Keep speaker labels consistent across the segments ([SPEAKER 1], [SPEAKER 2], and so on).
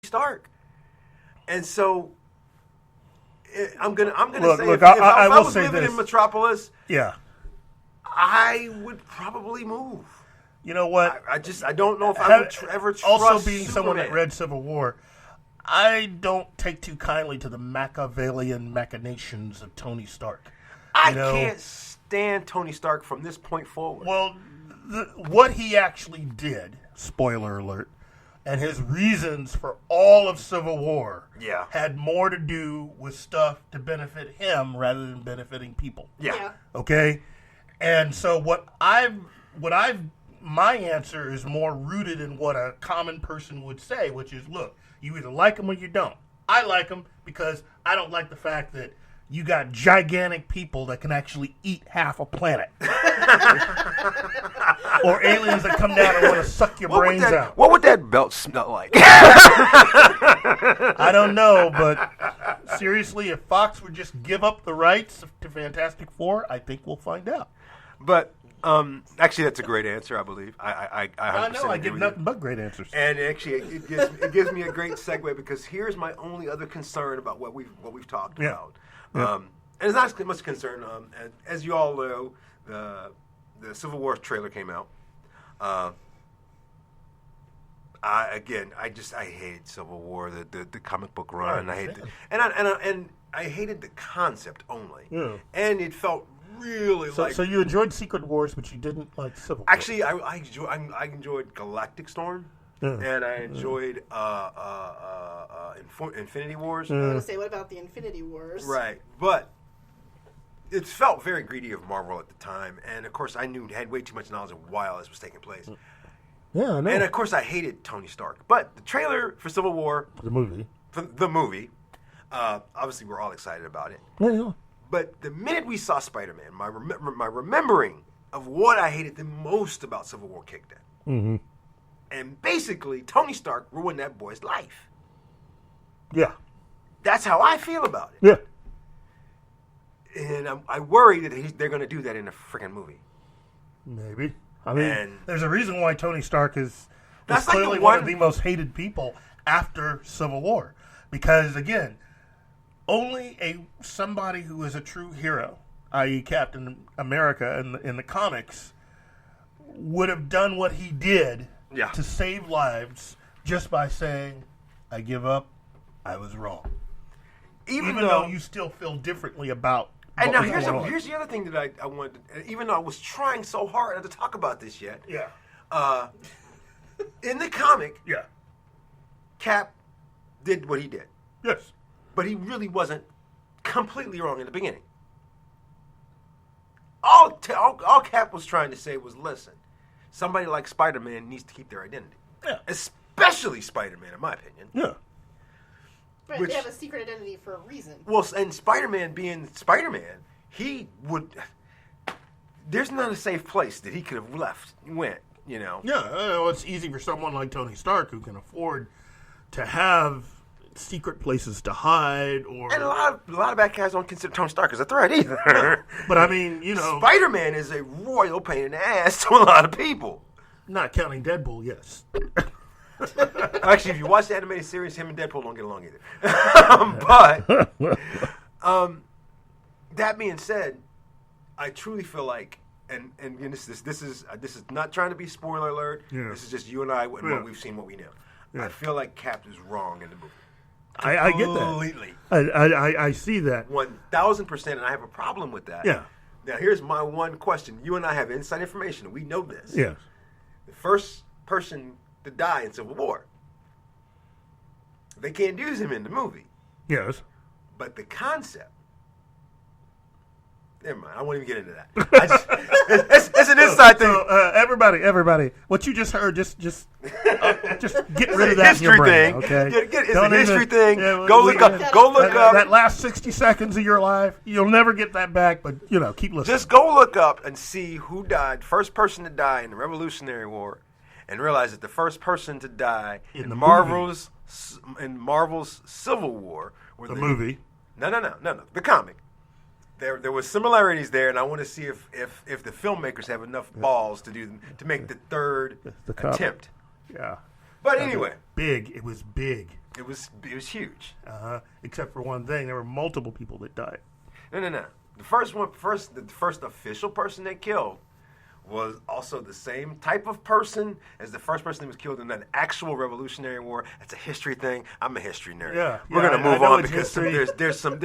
[SPEAKER 1] Stark. And so I'm gonna
[SPEAKER 2] Look,
[SPEAKER 1] say
[SPEAKER 2] look,
[SPEAKER 1] if I
[SPEAKER 2] will
[SPEAKER 1] was
[SPEAKER 2] say
[SPEAKER 1] living
[SPEAKER 2] this.
[SPEAKER 1] in Metropolis,
[SPEAKER 2] Yeah.
[SPEAKER 1] I would probably move.
[SPEAKER 2] You know what?
[SPEAKER 1] I don't know if I would ever trust
[SPEAKER 2] Also, being
[SPEAKER 1] Superman.
[SPEAKER 2] someone that read Civil War, I don't take too kindly to the Machiavellian machinations of Tony Stark.
[SPEAKER 1] I can't stand Tony Stark from this point forward.
[SPEAKER 2] Well, what he actually did, spoiler alert, and his reasons for all of Civil War had more to do with stuff to benefit him rather than benefiting people.
[SPEAKER 1] Yeah.
[SPEAKER 2] Okay? And so my answer is more rooted in what a common person would say, which is, look, you either like him or you don't. I like him because I don't like the fact that you got gigantic people that can actually eat half a planet. Or aliens that come down and want to suck your brains out.
[SPEAKER 1] What would that belt smell like?
[SPEAKER 2] I don't know, but seriously, if Fox would just give up the rights to Fantastic Four, I think we'll find out.
[SPEAKER 1] But actually, that's a great answer, I believe. I
[SPEAKER 2] know I give nothing but great answers.
[SPEAKER 1] And actually, it gives me a great segue because here's my only other concern about what we've talked about.
[SPEAKER 2] Yeah.
[SPEAKER 1] And it's not as much concern. As you all know, the Civil War trailer came out. I hated Civil War, the comic book run. I hated and I hated the concept only. Yeah. And it felt really like.
[SPEAKER 2] So you enjoyed Secret Wars, but you didn't like Civil War.
[SPEAKER 1] Actually, I enjoyed Galactic Storm. Yeah. And I enjoyed Infinity Wars.
[SPEAKER 3] I was going to say, what about the Infinity Wars?
[SPEAKER 1] Right. But it felt very greedy of Marvel at the time. And, of course, I had way too much knowledge of why all this was taking place.
[SPEAKER 2] Yeah, I know.
[SPEAKER 1] And, of course, I hated Tony Stark. But the trailer for Civil War...
[SPEAKER 2] The movie,
[SPEAKER 1] obviously we're all excited about it.
[SPEAKER 2] Yeah.
[SPEAKER 1] But the minute we saw Spider-Man, my remembering of what I hated the most about Civil War kicked in.
[SPEAKER 2] Mm-hmm.
[SPEAKER 1] And basically, Tony Stark ruined that boy's life.
[SPEAKER 2] Yeah.
[SPEAKER 1] That's how I feel about it.
[SPEAKER 2] Yeah.
[SPEAKER 1] And I worry that they're going to do that in a freaking movie.
[SPEAKER 2] Maybe. I mean, there's a reason why Tony Stark is clearly
[SPEAKER 1] like
[SPEAKER 2] one of the most hated people after Civil War. Because, again, only somebody who is a true hero, i.e. Captain America in the comics, would have done what he did to save lives just by saying, I give up, I was wrong. Even though you still feel differently about
[SPEAKER 1] and now here's the other thing that I wanted to, even though I was trying so hard not to talk about this yet.
[SPEAKER 2] Yeah.
[SPEAKER 1] In the comic,
[SPEAKER 2] yeah,
[SPEAKER 1] Cap did what he did.
[SPEAKER 2] Yes.
[SPEAKER 1] But he really wasn't completely wrong in the beginning. All Cap was trying to say was, listen, somebody like Spider-Man needs to keep their identity.
[SPEAKER 2] Yeah.
[SPEAKER 1] Especially Spider-Man, in my opinion.
[SPEAKER 2] Yeah.
[SPEAKER 3] Right, they have a secret identity for a reason.
[SPEAKER 1] Well, and Spider-Man being Spider-Man, he would... There's not a safe place that he could have went, you know?
[SPEAKER 2] Yeah, it's easy for someone like Tony Stark who can afford to have secret places to hide, or...
[SPEAKER 1] And a lot of bad guys don't consider Tony Stark as a threat either.
[SPEAKER 2] No, but I mean, you know...
[SPEAKER 1] Spider-Man is a royal pain in the ass to a lot of people.
[SPEAKER 2] Not counting Deadpool, yes.
[SPEAKER 1] Actually, if you watch the animated series, him and Deadpool don't get along either. But that being said, I truly feel like, and this is not trying to be spoiler alert. Yeah. This is just you and I and what we've seen, what we know. Yeah. I feel like Cap is wrong in the movie.
[SPEAKER 2] I get that
[SPEAKER 1] completely.
[SPEAKER 2] I see that
[SPEAKER 1] 1,000%, and I have a problem with that.
[SPEAKER 2] Yeah.
[SPEAKER 1] Now here's my one question: you and I have inside information. We know this.
[SPEAKER 2] Yes.
[SPEAKER 1] The first person to die in Civil War. They can't use him in the movie.
[SPEAKER 2] Yes.
[SPEAKER 1] But the concept. Never mind. I won't even get into that. It's an inside thing.
[SPEAKER 2] So, everybody, what you just heard, just get rid of that in your brain. Okay.
[SPEAKER 1] It's a history thing. Yeah, go look up.
[SPEAKER 2] That last 60 seconds of your life, you'll never get that back. But keep listening.
[SPEAKER 1] Just go look up and see who died. First person to die in the Revolutionary War, and realize that the first person to die in Marvel's Civil War were
[SPEAKER 2] the movie.
[SPEAKER 1] No, the comic. There was similarities there, and I want to see if the filmmakers have enough balls to make the third attempt.
[SPEAKER 2] Yeah.
[SPEAKER 1] But anyway,
[SPEAKER 2] it was big.
[SPEAKER 1] It was huge.
[SPEAKER 2] Except for one thing, there were multiple people that died.
[SPEAKER 1] No. The first official person they killed was also the same type of person as the first person that was killed in an actual Revolutionary War. It's a history thing. I'm a history nerd.
[SPEAKER 2] Yeah,
[SPEAKER 1] we're gonna move on because there's some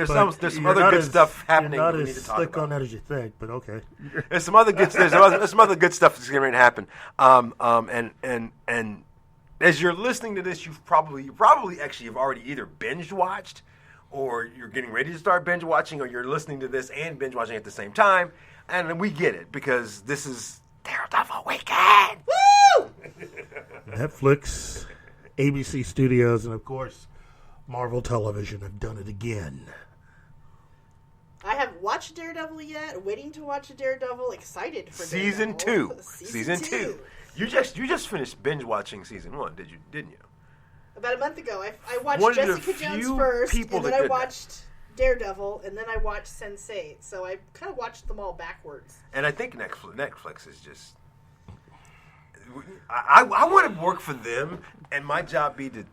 [SPEAKER 1] other good stuff happening.
[SPEAKER 2] You're not
[SPEAKER 1] that we need
[SPEAKER 2] as
[SPEAKER 1] to talk
[SPEAKER 2] slick
[SPEAKER 1] about.
[SPEAKER 2] on that as you think, but okay.
[SPEAKER 1] There's some other good stuff that's going to happen. And as you're listening to this, you've probably actually have already either binge watched, or you're getting ready to start binge watching, or you're listening to this and binge watching at the same time. And we get it, because this is Daredevil weekend. Woo!
[SPEAKER 2] Netflix, ABC Studios, and of course, Marvel Television have done it again.
[SPEAKER 3] I haven't watched Daredevil yet. Waiting to watch Daredevil. Excited for
[SPEAKER 1] Season
[SPEAKER 3] Daredevil.
[SPEAKER 1] 2. Season 2. You just finished binge watching season 1, didn't you?
[SPEAKER 3] About a month ago, I watched Jessica Jones first, and then I watched Daredevil, and then I watched Sense8. So I kind of watched them all backwards.
[SPEAKER 1] And I think Netflix is just... I want to work for them, and my job be to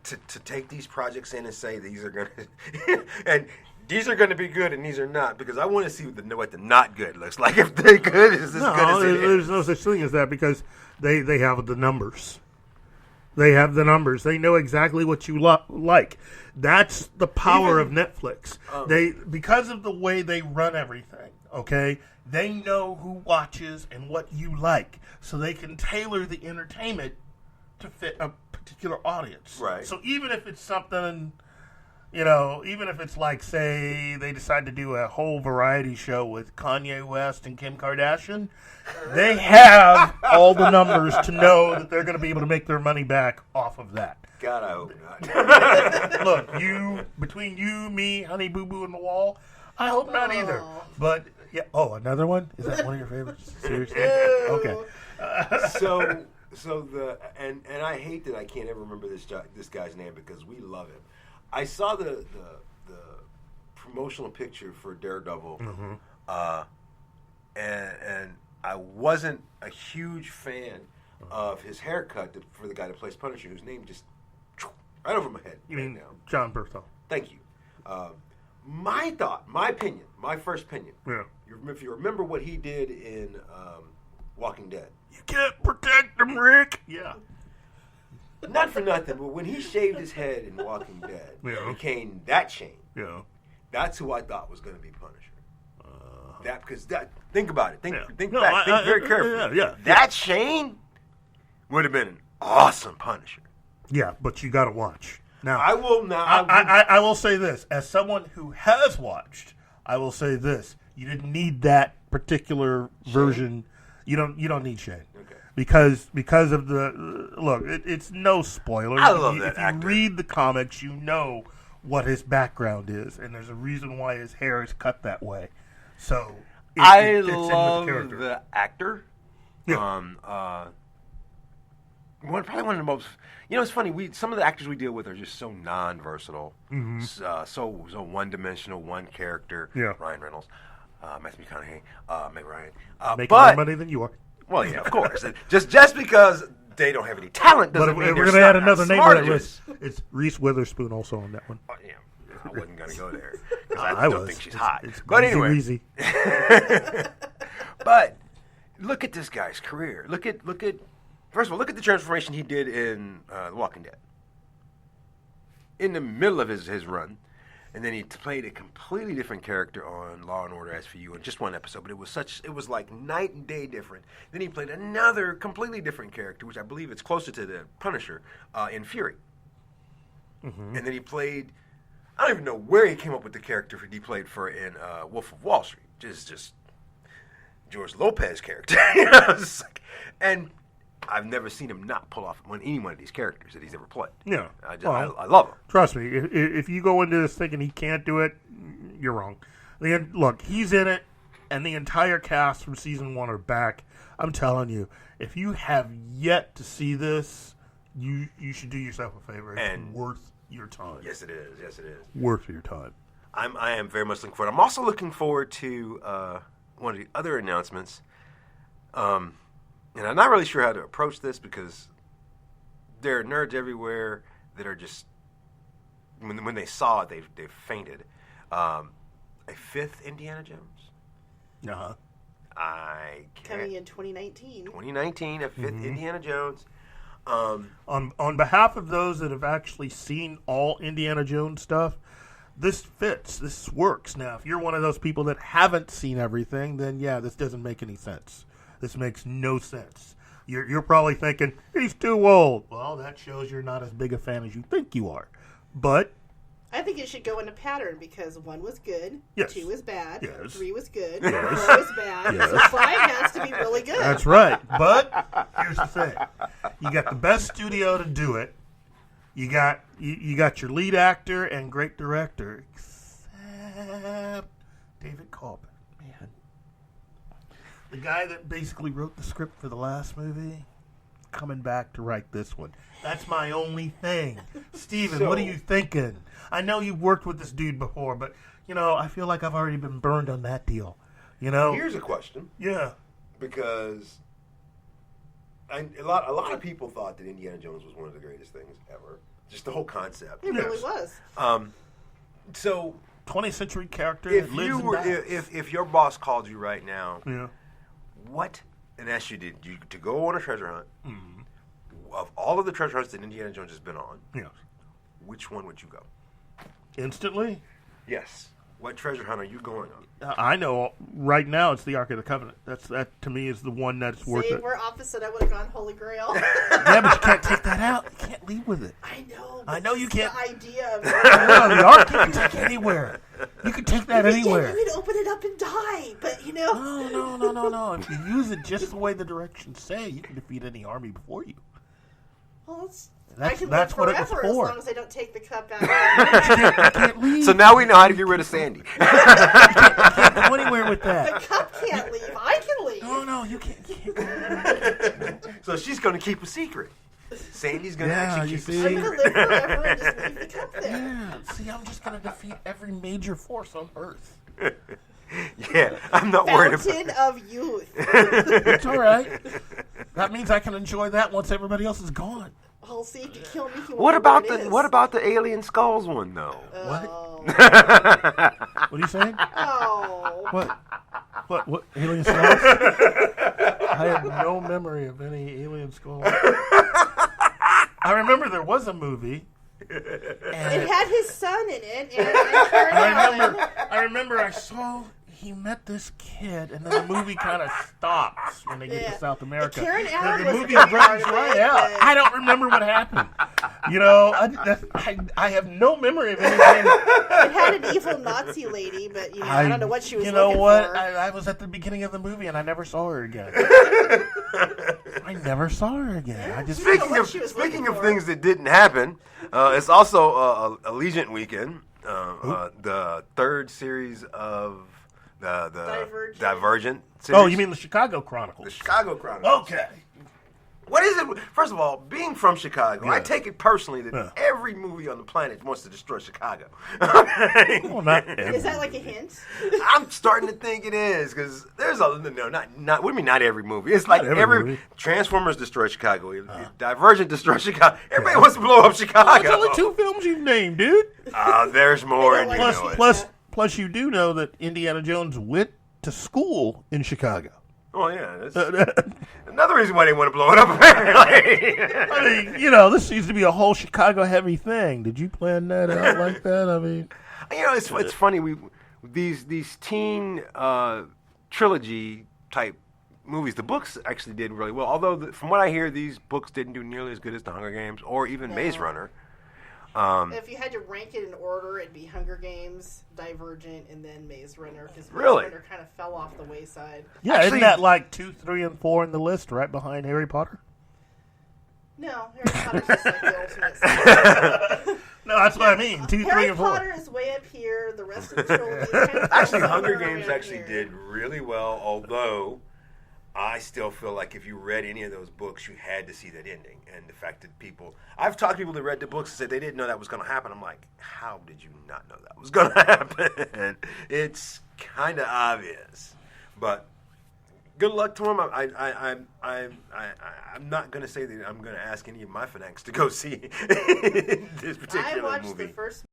[SPEAKER 1] take these projects in and say these are going to... and these are going to be good, and these are not, because I want to see what the not good looks like. If they're good, it's as good as it is.
[SPEAKER 2] There's no such thing as that, because they have the numbers. They have the numbers. They know exactly what you like. That's the power of Netflix. Because of the way they run everything, okay? They know who watches and what you like, so they can tailor the entertainment to fit a particular audience.
[SPEAKER 1] Right.
[SPEAKER 2] So even if it's something, even if it's like, say, they decide to do a whole variety show with Kanye West and Kim Kardashian, they have all the numbers to know that they're going to be able to make their money back off of that.
[SPEAKER 1] God, I hope not.
[SPEAKER 2] Look, between you, me, Honey Boo Boo, and the Wall, I hope not either. But, yeah. Oh, another one? Is that one of your favorites? Seriously? Okay.
[SPEAKER 1] And I hate that I can't ever remember this guy's name, because we love him. I saw the promotional picture for Daredevil, and I wasn't a huge fan of his haircut for the guy that plays Punisher, whose name just right over my head.
[SPEAKER 2] You mean
[SPEAKER 1] now.
[SPEAKER 2] John Berthold?
[SPEAKER 1] Thank you. My opinion, my first opinion.
[SPEAKER 2] Yeah.
[SPEAKER 1] If you remember what he did in Walking Dead.
[SPEAKER 2] You can't protect them, Rick. Yeah.
[SPEAKER 1] Not for nothing, but when he shaved his head in Walking Dead,
[SPEAKER 2] yeah,
[SPEAKER 1] and became that Shane.
[SPEAKER 2] Yeah.
[SPEAKER 1] That's who I thought was going to be Punisher. Think about it. Think back. Think very carefully.
[SPEAKER 2] Yeah.
[SPEAKER 1] That Shane would have been an awesome Punisher.
[SPEAKER 2] Yeah, but you got to watch. Now,
[SPEAKER 1] I will now.
[SPEAKER 2] I will say this, as someone who has watched, I will say this: you didn't need that particular version. You don't need Shane.
[SPEAKER 1] Okay.
[SPEAKER 2] Because of the look, it's no spoiler.
[SPEAKER 1] I love that actor.
[SPEAKER 2] If you read the comics, you know what his background is, and there's a reason why his hair is cut that way. So
[SPEAKER 1] I
[SPEAKER 2] fits
[SPEAKER 1] love
[SPEAKER 2] in with the character.
[SPEAKER 1] the actor.
[SPEAKER 2] Yeah.
[SPEAKER 1] Probably one of the most. It's funny. Some of the actors we deal with are just so non-versatile, so one-dimensional, one character.
[SPEAKER 2] Yeah.
[SPEAKER 1] Ryan Reynolds, Matthew McConaughey, Meg Ryan.
[SPEAKER 2] Making more money than you are.
[SPEAKER 1] Well, yeah, of course. just because they don't have any talent doesn't mean
[SPEAKER 2] we're
[SPEAKER 1] going to
[SPEAKER 2] add another name to that
[SPEAKER 1] list.
[SPEAKER 2] It's Reese Witherspoon also on that one.
[SPEAKER 1] Yeah, I wasn't going to go there.
[SPEAKER 2] I
[SPEAKER 1] don't think she's hot.
[SPEAKER 2] It's
[SPEAKER 1] but anyway.
[SPEAKER 2] easy.
[SPEAKER 1] But look at this guy's career. Look at. First of all, look at the transformation he did in The Walking Dead. In the middle of his run. And then he played a completely different character on Law & Order SVU in just one episode. But it was like night and day different. Then he played another completely different character, which I believe it's closer to the Punisher, in Fury. Mm-hmm. And then he played, I don't even know where he came up with the character he played for in Wolf of Wall Street. Just George Lopez character. And I've never seen him not pull off any one of these characters that he's ever played.
[SPEAKER 2] Yeah.
[SPEAKER 1] I love him.
[SPEAKER 2] Trust me, if you go into this thinking he can't do it, you're wrong. Look, he's in it, and the entire cast from season 1 are back. I'm telling you, if you have yet to see this, you should do yourself a favor. It's worth your time.
[SPEAKER 1] Yes, it is.
[SPEAKER 2] Worth your time.
[SPEAKER 1] I am very much looking forward. I'm also looking forward to one of the other announcements. And I'm not really sure how to approach this, because there are nerds everywhere that are just when they saw it, they fainted. A fifth Indiana Jones.
[SPEAKER 2] Uh-huh.
[SPEAKER 3] Coming in 2019.
[SPEAKER 1] 2019, a fifth Indiana Jones.
[SPEAKER 2] On behalf of those that have actually seen all Indiana Jones stuff, this fits. This works. Now, if you're one of those people that haven't seen everything, then yeah, this doesn't make any sense. This makes no sense. You're probably thinking, he's too old. Well, that shows you're not as big a fan as you think you are. But
[SPEAKER 3] I think it should go in a pattern because 1 was good,
[SPEAKER 2] yes.
[SPEAKER 3] 2 was bad,
[SPEAKER 2] yes.
[SPEAKER 3] 3 was good,
[SPEAKER 2] yes.
[SPEAKER 3] 4 was bad,
[SPEAKER 2] yes.
[SPEAKER 3] so 5 has to be really good.
[SPEAKER 2] That's right. But here's the thing. You got the best studio to do it. You got your lead actor and great director, except David Cobb. Man. The guy that basically wrote the script for the last movie, coming back to write this one. That's my only thing. Steven, what are you thinking? I know you've worked with this dude before, but, I feel like I've already been burned on that deal.
[SPEAKER 1] Here's a question.
[SPEAKER 2] Yeah.
[SPEAKER 1] Because a lot of people thought that Indiana Jones was one of the greatest things ever. Just the whole concept.
[SPEAKER 3] It really was.
[SPEAKER 1] So
[SPEAKER 2] 20th century character.
[SPEAKER 1] If your boss called you right now,
[SPEAKER 2] yeah,
[SPEAKER 1] and asked you to go on a treasure hunt, of all of the treasure hunts that Indiana Jones has been on,
[SPEAKER 2] yes,
[SPEAKER 1] which one would you go?
[SPEAKER 2] Instantly?
[SPEAKER 1] Yes. What treasure hunt are you going on?
[SPEAKER 2] I know right now it's the Ark of the Covenant. That to me is the one that's worth it.
[SPEAKER 3] We're opposite. I would have gone Holy Grail.
[SPEAKER 2] Yeah, but you can't take that out. You can't leave with it.
[SPEAKER 3] I know
[SPEAKER 2] you can't.
[SPEAKER 3] The idea of
[SPEAKER 2] the Ark you can take anywhere. You can take that anywhere.
[SPEAKER 3] You can open it up and die, but
[SPEAKER 2] No. If you use it just the way the directions say, you can defeat any army before you.
[SPEAKER 3] Well,
[SPEAKER 2] that's what it was for.
[SPEAKER 3] As long as I don't take the cup out.
[SPEAKER 2] You can't leave.
[SPEAKER 1] So now we know how to get rid of Sandy.
[SPEAKER 2] You can't go anywhere with that.
[SPEAKER 3] The cup can't leave. I can leave.
[SPEAKER 2] No, you can't.
[SPEAKER 1] So she's going to keep a secret. Sandy's going to actually keep a secret.
[SPEAKER 3] I'm going to live forever and just leave the cup there.
[SPEAKER 2] Yeah. See, I'm just going to defeat every major force on Earth.
[SPEAKER 1] Yeah, I'm not worried about
[SPEAKER 3] Fountain of youth.
[SPEAKER 2] It's all right. That means I can enjoy that once everybody else is gone.
[SPEAKER 3] Well, see, if you kill me,
[SPEAKER 1] What about the alien skulls one though?
[SPEAKER 2] What? What are you saying?
[SPEAKER 3] Oh.
[SPEAKER 2] What? Alien skulls? I have no memory of any alien skulls. I remember there was a movie.
[SPEAKER 3] It had his son in it. And
[SPEAKER 2] I remember I saw he met this kid, and then the movie kind of stops when they get to South America.
[SPEAKER 3] Karen Allen
[SPEAKER 2] the movie runs right out. I don't remember what happened. I have no memory of anything.
[SPEAKER 3] It had an evil Nazi lady, but I don't know what she was looking for.
[SPEAKER 2] I was at the beginning of the movie, and I never saw her again. I never saw her again. I just
[SPEAKER 1] Speaking of things that didn't happen, it's also Allegiant Weekend, the third series of the Divergent series.
[SPEAKER 2] Oh, you mean the Chicago Chronicles?
[SPEAKER 1] The Chicago Chronicles.
[SPEAKER 2] Okay.
[SPEAKER 1] What is it? First of all, being from Chicago, I take it personally that every movie on the planet wants to destroy Chicago.
[SPEAKER 2] Well,
[SPEAKER 3] is that like a hint?
[SPEAKER 1] I'm starting to think it is because there's not. What do you mean not every movie? It's like every Transformers destroy Chicago, Divergent destroy Chicago. Everybody wants to blow up Chicago.
[SPEAKER 2] Well, it's only 2 films you've named, dude.
[SPEAKER 1] There's more, and you know it.
[SPEAKER 2] Plus, you do know that Indiana Jones went to school in Chicago.
[SPEAKER 1] Oh, yeah. That's another reason why they want to blow it up, apparently.
[SPEAKER 2] I mean, this seems to be a whole Chicago-heavy thing. Did you plan that out like that? I mean...
[SPEAKER 1] it's funny. These teen trilogy-type movies, the books actually did really well. Although, from what I hear, these books didn't do nearly as good as The Hunger Games or even Maze Runner.
[SPEAKER 3] If you had to rank it in order, it'd be Hunger Games, Divergent, and then Maze Runner. Because Maze Runner kind of fell off the wayside.
[SPEAKER 2] Yeah, actually, isn't that like 2, 3, and 4 in the list, right behind Harry Potter?
[SPEAKER 3] No, Harry Potter's just like the ultimate.
[SPEAKER 2] No, that's what I mean. 2, 3, and 4.
[SPEAKER 3] Harry Potter is way up here. The rest of the trilogy is kind of
[SPEAKER 1] actually, Hunger Games actually did really well, although I still feel like if you read any of those books, you had to see that ending. And the fact that I've talked to people that read the books and said they didn't know that was going to happen. I'm like, how did you not know that was going to happen? It's kind of obvious. But good luck to him. I'm not going to say that I'm going to ask any of my fanatics to go see this particular movie.
[SPEAKER 3] I watched the first